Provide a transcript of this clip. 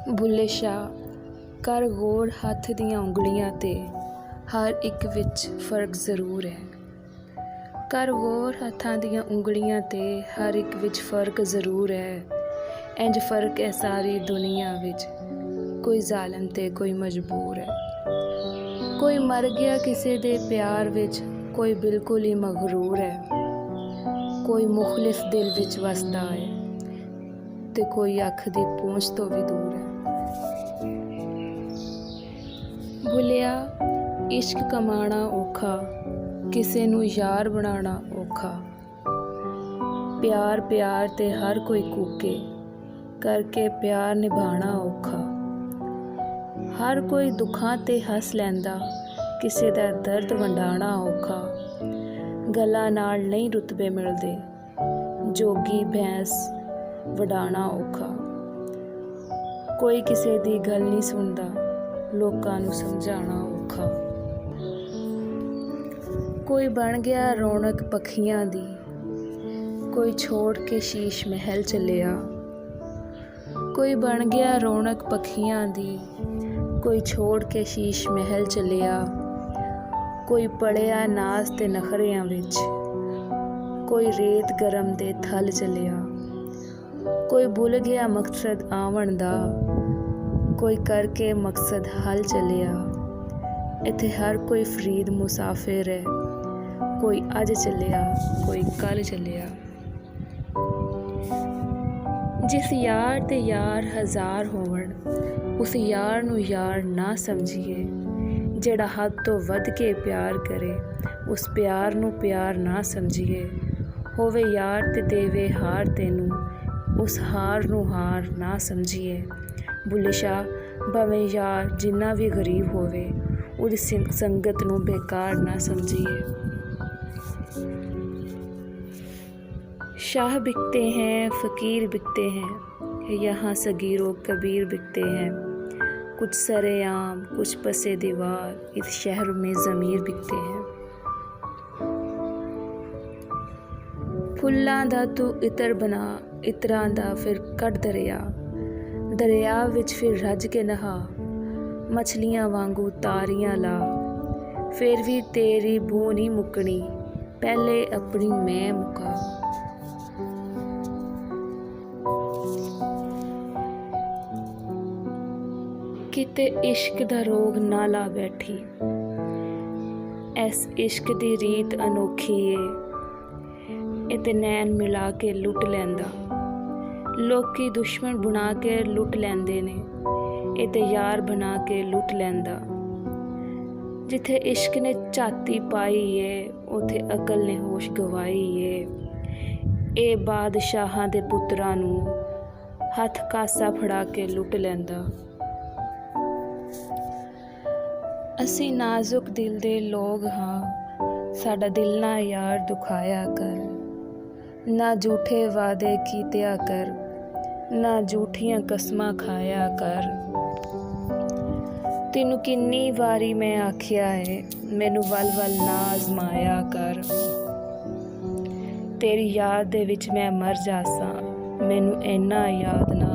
ਬੁੱਲੇ ਸ਼ਾਹ ਕਰ ਗੌਰ, ਹੱਥ ਦੀਆਂ ਉਂਗਲੀਆਂ 'ਤੇ ਹਰ ਇੱਕ ਵਿੱਚ ਫਰਕ ਜ਼ਰੂਰ ਹੈ। ਕਰ ਗੌਰ, ਹੱਥਾਂ ਦੀਆਂ ਉਂਗਲੀਆਂ 'ਤੇ ਹਰ ਇੱਕ ਵਿੱਚ ਫਰਕ ਜ਼ਰੂਰ ਹੈ। ਇੰਝ ਫਰਕ ਹੈ ਸਾਰੀ ਦੁਨੀਆ ਵਿੱਚ, ਕੋਈ ਜ਼ਾਲਮ ਤੇ ਕੋਈ ਮਜਬੂਰ ਹੈ। ਕੋਈ ਮਰ ਗਿਆ ਕਿਸੇ ਦੇ ਪਿਆਰ ਵਿੱਚ, ਕੋਈ ਬਿਲਕੁਲ ਹੀ ਮਗਰੂਰ ਹੈ। ਕੋਈ ਮੁਖਲਿਸ ਦਿਲ ਵਿੱਚ ਵਸਦਾ ਹੈ ਤੇ ਕੋਈ ਅੱਖ ਦੀ ਪਹੁੰਚ ਤੋਂ ਵੀ ਦੂਰ ਹੈ। ਬੁੱਲਿਆ ਇਸ਼ਕ ਕਮਾਣਾ ਔਖਾ, ਕਿਸੇ ਨੂੰ ਯਾਰ ਬਣਾਉਣਾ ਔਖਾ। ਪਿਆਰ ਪਿਆਰ ਤੇ ਹਰ ਕੋਈ ਕੂਕੇ, ਕਰਕੇ ਪਿਆਰ ਨਿਭਾਉਣਾ ਔਖਾ। ਹਰ ਕੋਈ ਦੁੱਖਾਂ ਤੇ ਹੱਸ ਲੈਂਦਾ, ਕਿਸੇ ਦਾ ਦਰਦ ਵੰਡਾਉਣਾ ਔਖਾ। ਗੱਲਾਂ ਨਾਲ ਨਹੀਂ ਰੁਤਬੇ ਮਿਲਦੇ, ਜੋਗੀ ਭੈਂਸ ਵਡਾਉਣਾ ਔਖਾ। ਕੋਈ ਕਿਸੇ ਦੀ ਗੱਲ ਨਹੀਂ ਸੁਣਦਾ, ਲੋਕਾਂ ਨੂੰ ਸਮਝਾਉਣਾ ਔਖਾ। ਕੋਈ ਬਣ ਗਿਆ ਰੌਣਕ ਪੱਖੀਆਂ ਦੀ, ਕੋਈ ਛੋੜ ਕੇ ਸ਼ੀਸ਼ ਮਹਿਲ ਚੱਲਿਆ। ਕੋਈ ਬਣ ਗਿਆ ਰੌਣਕ ਪੱਖੀਆਂ ਦੀ, ਕੋਈ ਛੋੜ ਕੇ ਸ਼ੀਸ਼ ਮਹਿਲ ਚੱਲਿਆ। ਕੋਈ ਪੜਿਆ ਨਾਜ਼ ਤੇ ਨਖਰਿਆਂ ਵਿੱਚ, ਕੋਈ ਰੇਤ ਗਰਮ ਦੇ ਥਲ ਚੱਲਿਆ। ਕੋਈ ਭੁੱਲ ਗਿਆ ਮਕਸਦ ਆਵਣ ਦਾ, ਕੋਈ ਕਰਕੇ ਮਕਸਦ ਹੱਲ ਚੱਲਿਆ। ਇੱਥੇ ਹਰ ਕੋਈ ਫਰੀਦ ਮੁਸਾਫਿਰ ਹੈ, ਕੋਈ ਅੱਜ ਚੱਲਿਆ ਕੋਈ ਕੱਲ੍ਹ ਚੱਲਿਆ। ਜਿਸ ਯਾਰ ਤੇ ਯਾਰ ਹਜ਼ਾਰ ਹੋਵਣ, ਉਸ ਯਾਰ ਨੂੰ ਯਾਰ ਨਾ ਸਮਝੀਏ। ਜਿਹੜਾ ਹੱਦ ਤੋਂ ਵੱਧ ਕੇ ਪਿਆਰ ਕਰੇ, ਉਸ ਪਿਆਰ ਨੂੰ ਪਿਆਰ ਨਾ ਸਮਝੀਏ। ਹੋਵੇ ਯਾਰ ਤੇ ਦੇਵੇ ਹਾਰ ਤੈਨੂੰ, ਉਸ ਹਾਰ ਨੂੰ ਹਾਰ ਨਾ ਸਮਝੀਏ। ਬੁੱਲੇ ਸ਼ਾਹ ਭਾਵੇਂ ਯਾਰ ਜਿੰਨਾ ਵੀ ਗਰੀਬ ਹੋਵੇ, ਉਹਦੀ ਸੰਗਤ ਨੂੰ ਬੇਕਾਰ ਨਾ ਸਮਝੀਏ। शाह बिकते हैं फ़कीर बिकते हैं, यहाँ सगीरो कबीर बिकते हैं। कुछ सरेआम कुछ पसे दीवार, इस शहर में ज़मीर बिकते हैं। फुल्लां दा तू इतर बना, इतरां दा फिर कट दरिया। दरिया विच फिर रज के नहा, मछलियां वांगू तारियां ला। फिर भी तेरी बू नहीं मुकनी, पहले अपनी मैं मुका। किते इश्क दा रोग ना ला बैठी, इस इश्क दी रीत अनोखी है। इते नैन मिला के लुट लैंदा, लोकी दुश्मन बना के लुट लैंदे ने। इते यार बना के लुट लैंदा। जिथे इश्क ने झाती पाई है, उथे अकल ने होश गवाई है। ए बादशाहां दे पुत्रां नूं हथ कासा फड़ा के लुट लैंदा। ਅਸੀਂ ਨਾਜ਼ੁਕ ਦਿਲ ਦੇ ਲੋਕ ਹਾਂ, ਸਾਡਾ ਦਿਲ ਨਾ ਯਾਰ ਦੁਖਾਇਆ ਕਰ। ਨਾ ਝੂਠੇ ਵਾਅਦੇ ਕੀਤਿਆ ਕਰ, ਨਾ ਝੂਠੀਆਂ ਕਸਮਾਂ ਖਾਇਆ ਕਰ। ਤੈਨੂੰ ਕਿੰਨੀ ਵਾਰੀ ਮੈਂ ਆਖਿਆ ਹੈ, ਮੈਨੂੰ ਵੱਲ ਨਾ ਅਜ਼ਮਾਇਆ ਕਰ। ਤੇਰੀ ਯਾਦ ਦੇ ਵਿੱਚ ਮੈਂ ਮਰ ਜਾਸਾਂ, ਮੈਨੂੰ ਇੰਨਾ ਯਾਦ ਨਾ